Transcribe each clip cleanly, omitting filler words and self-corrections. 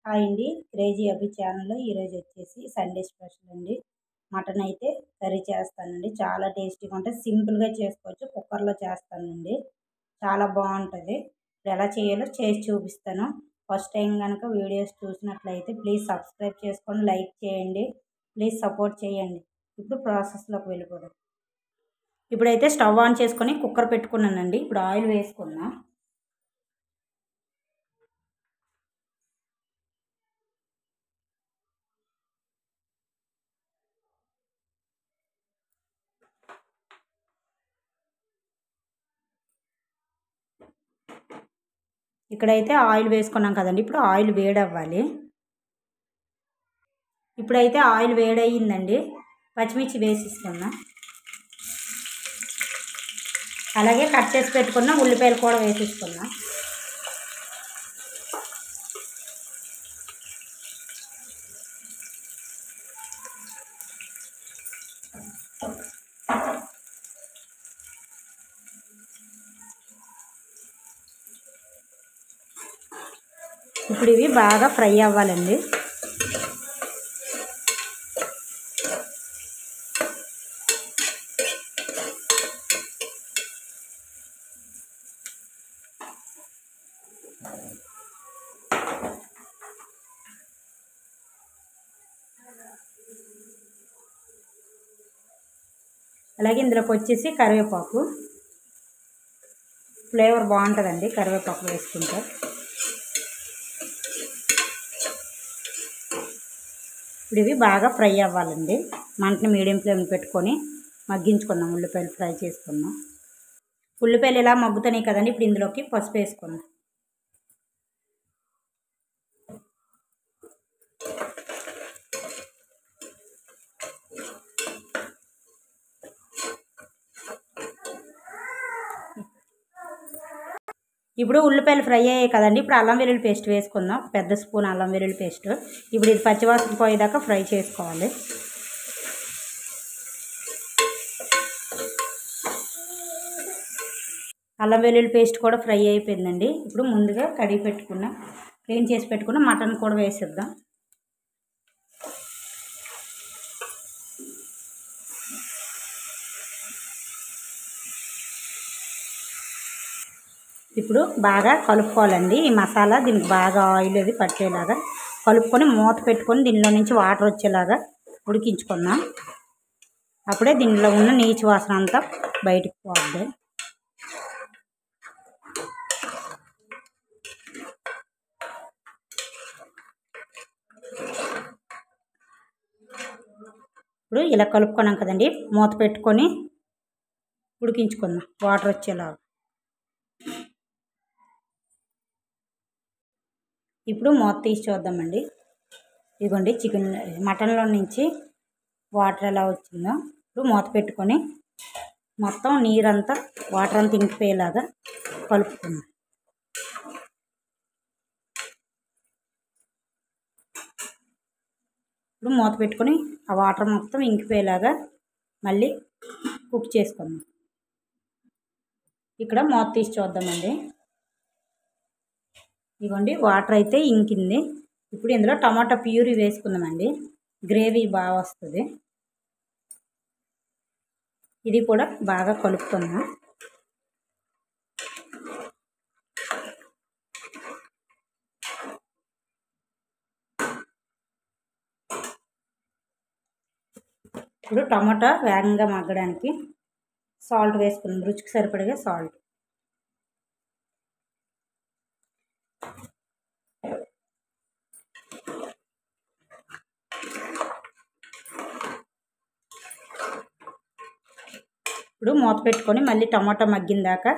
Hi అండి. Crazy అభి ఛానల్‌లో ఈరోజు వచ్చేసి సండే స్పెషల్ అండి. మటన్ అయితే కర్రీ చేస్తానండి. చాలా టేస్టీగా ఉంటది. సింపుల్‌గా చేసుకోవచ్చు. కుక్కర్‌లో చేస్తానండి. చాలా బావుంటది. ఇప్పుడు ఎలా చేయాలో చేసి చూపిస్తాను. ఫస్ట్ టైం గనక వీడియోస్ చూసినట్లయితే ప్లీజ్ సబ్స్క్రైబ్ చేసుకొని లైక్ చేయండి. ప్లీజ్ సపోర్ట్ చేయండి. ఇప్పుడు ప్రాసెస్‌లోకి వెళ్ళిపోదాం. ఇప్పుడైతే స్టవ్ ఆన్ చేసుకొని కుక్కర్ పెట్టుకున్నానండి. ఇప్పుడు ఆయిల్ వేసుకుందాం. ఇక్కడైతే ఆయిల్ వేసుకున్నాం కదండి. ఇప్పుడు ఆయిల్ వేడవ్వాలి. ఇప్పుడైతే ఆయిల్ వేడయిందండి. పచ్చిమిర్చి వేసేసుకుందాం. అలాగే కట్ చేసి పెట్టుకున్న ఉల్లిపాయలు కూడా వేసేసుకుందాం. ఇప్పుడు ఇవి బాగా ఫ్రై అవ్వాలండి. అలాగే ఇందులోకి వచ్చేసి కరివేపాకు ఫ్లేవర్ బాగుంటుందండి కరివేపాకు వేసుకుంటే. ఇప్పుడు ఇవి బాగా ఫ్రై అవ్వాలండి. మంటని మీడియం ఫ్లేమ్ పెట్టుకొని మగ్గించుకుందాం. ఉల్లిపాయలు ఫ్రై చేసుకుందాం. ఉల్లిపాయలు ఇలా మగ్గుతున్నాయి కదండి. ఇప్పుడు ఇందులోకి పసుపు వేసుకుందాం. ఇప్పుడు ఉల్లిపాయలు ఫ్రై అయ్యాయి కదండి. ఇప్పుడు అల్లం వెల్లుల్లి పేస్ట్ వేసుకుందాం. పెద్ద స్పూన్ అల్లం వెల్లుల్లి పేస్ట్. ఇప్పుడు ఇది పచ్చివాసన పోయేదాకా ఫ్రై చేసుకోవాలి. అల్లం వెల్లుల్లి పేస్ట్ కూడా ఫ్రై అయిపోయిందండి. ఇప్పుడు ముందుగా కడిగి పెట్టుకున్న క్లీన్ చేసి పెట్టుకున్న మటన్ కూడా వేసేద్దాం. ఇప్పుడు బాగా కలుపుకోవాలండి. ఈ మసాలా దీనికి బాగా ఆయిల్ అది పట్టేలాగా కలుపుకొని మూత పెట్టుకొని దీనిలో నుంచి వాటర్ వచ్చేలాగా ఉడికించుకుందాం. అప్పుడే దీనిలో ఉన్న నీచు వాసన అంతా బయటికి పోద్ది. ఇప్పుడు ఇలా కలుపుకున్నాం కదండి. మూత పెట్టుకొని ఉడికించుకుందాం వాటర్ వచ్చేలాగా. ఇప్పుడు మూత తీసి చూద్దామండి. ఇదిగోండి మటన్లో నుంచి వాటర్ ఎలా వచ్చిందో. ఇప్పుడు మూత పెట్టుకొని మొత్తం నీరంతా వాటర్ అంతా ఇంకిపోయేలాగా కలుపుకుందాం. ఇప్పుడు మూత పెట్టుకొని ఆ వాటర్ మొత్తం ఇంకిపోయేలాగా మళ్ళీ కుక్ చేసుకుందాం. ఇక్కడ మూత తీసి చూద్దామండి. ఇదిగోండి వాటర్ అయితే ఇంకింది. ఇప్పుడు ఇందులో టమాటా ప్యూరీ వేసుకుందామండి. గ్రేవీ బాగా వస్తుంది. ఇది కూడా బాగా కలుపుకుందాం. ఇప్పుడు టమాటా వేగంగా మగ్గడానికి సాల్ట్ వేసుకుందాం. రుచికి సరిపడగా సాల్ట్. ఇప్పుడు మూత పెట్టుకొని మళ్ళీ టమాటా మగ్గిన దాకా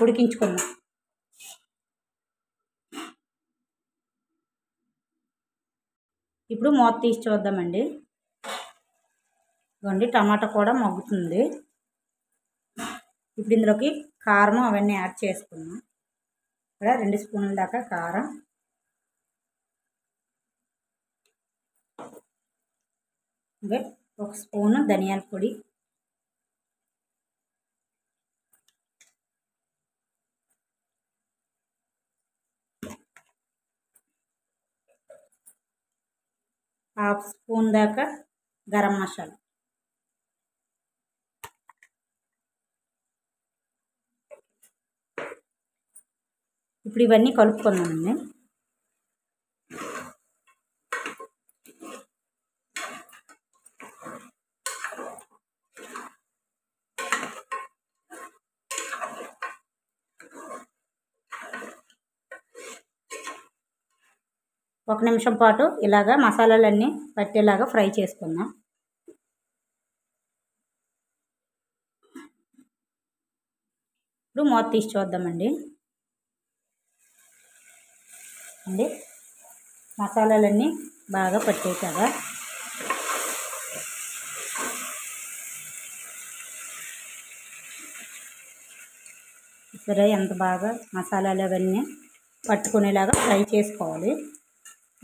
ఉడికించుకుందాం. ఇప్పుడు మూత తీసి చూద్దామండి. ఇదిగోండి టమాటా కూడా మగ్గుతుంది. ఇప్పుడు ఇందులోకి కారం అవన్నీ యాడ్ చేసుకుందాం. ఇక్కడ 2 స్పూన్ల దాకా కారం, ఇంకా 1 స్పూను ధనియాల పొడి, హాఫ్ స్పూన్ దాకా గరం మసాలా, ఇప్పుడు ఇవన్నీ కలుపుకుందామండి. ఒక నిమిషం పాటు ఇలాగా మసాలాలన్నీ పట్టేలాగా ఫ్రై చేసుకుందాం. ఇప్పుడు మూత తీసి చూద్దామండి. మసాలాలన్నీ బాగా పట్టాయి కదా. సరే, ఎంత బాగా మసాలాలు అవన్నీ పట్టుకునేలాగా ఫ్రై చేసుకోవాలి.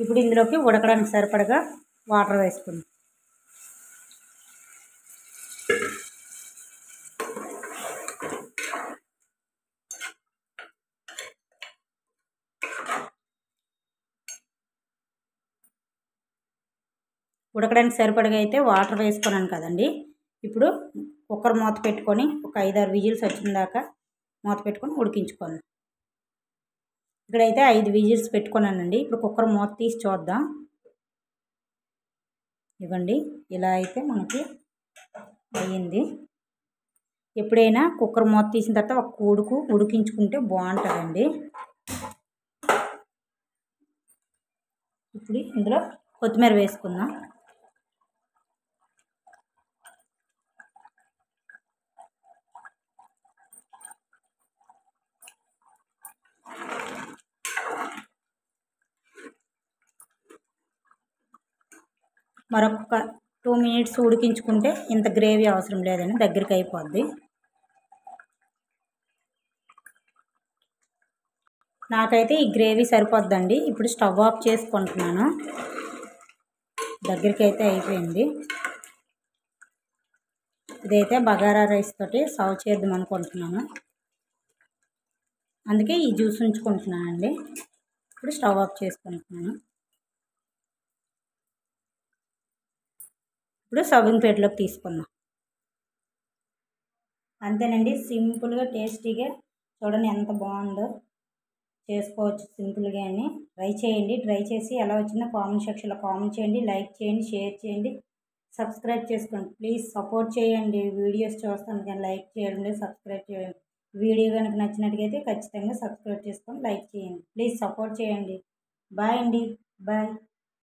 ఇప్పుడు ఇందులోకి ఉడకడానికి సరిపడగా వాటర్ వేసుకుందాం. ఉడకడానికి సరిపడగా అయితే వాటర్ వేసుకున్నాను కదండి. ఇప్పుడు కుక్కర్ మూత పెట్టుకొని ఒక 5-6 విజిల్స్ వచ్చిన దాకా మూత పెట్టుకొని ఉడికించుకోండి. ఇక్కడైతే 5 విజిల్స్ పెట్టుకున్నానండి. ఇప్పుడు కుక్కర్ మూత తీసి చూద్దాం. ఇవ్వండి, ఇలా అయితే మనకి అయ్యింది. ఎప్పుడైనా కుక్కర్ మూత తీసిన తర్వాత ఒక ఉడికించుకుంటే బాగుంటుందండి. ఇప్పుడు ఇందులో కొత్తిమీర వేసుకుందాం. మరొక 2 మినిట్స్ ఉడికించుకుంటే ఇంత గ్రేవీ అవసరం లేదండి, దగ్గరికి అయిపోద్ది. నాకైతే ఈ గ్రేవీ సరిపోద్దండి. ఇప్పుడు స్టవ్ ఆఫ్ చేసుకుంటున్నాను. దగ్గరికి అయితే అయిపోయింది. ఇదైతే బగారా రైస్ తోటి సర్వ్ చేద్దాం అనుకుంటున్నాను. అందుకే ఈ జ్యూస్ ఉంచుకుంటున్నానండి. ఇప్పుడు స్టవ్ ఆఫ్ చేసుకుంటున్నాను. ఇప్పుడు సర్వింగ్ ప్లేట్లోకి తీసుకుందాం. అంతేనండి, సింపుల్గా టేస్టీగా చూడండి ఎంత బాగుందో. చేసుకోవచ్చు సింపుల్గానే. ట్రై చేయండి. ట్రై చేసి ఎలా వచ్చిందో కామెంట్ సెక్షన్లో కామెంట్ చేయండి. లైక్ చేయండి, షేర్ చేయండి, సబ్స్క్రైబ్ చేసుకోండి. ప్లీజ్ సపోర్ట్ చేయండి. వీడియోస్ చూస్తాను కానీ లైక్ చేయండి, సబ్స్క్రైబ్ చేయండి. వీడియో కనుక నచ్చినట్టుగైతే ఖచ్చితంగా సబ్స్క్రైబ్ చేసుకొని లైక్ చేయండి. ప్లీజ్ సపోర్ట్ చేయండి. బాయ్ అండి. బాయ్.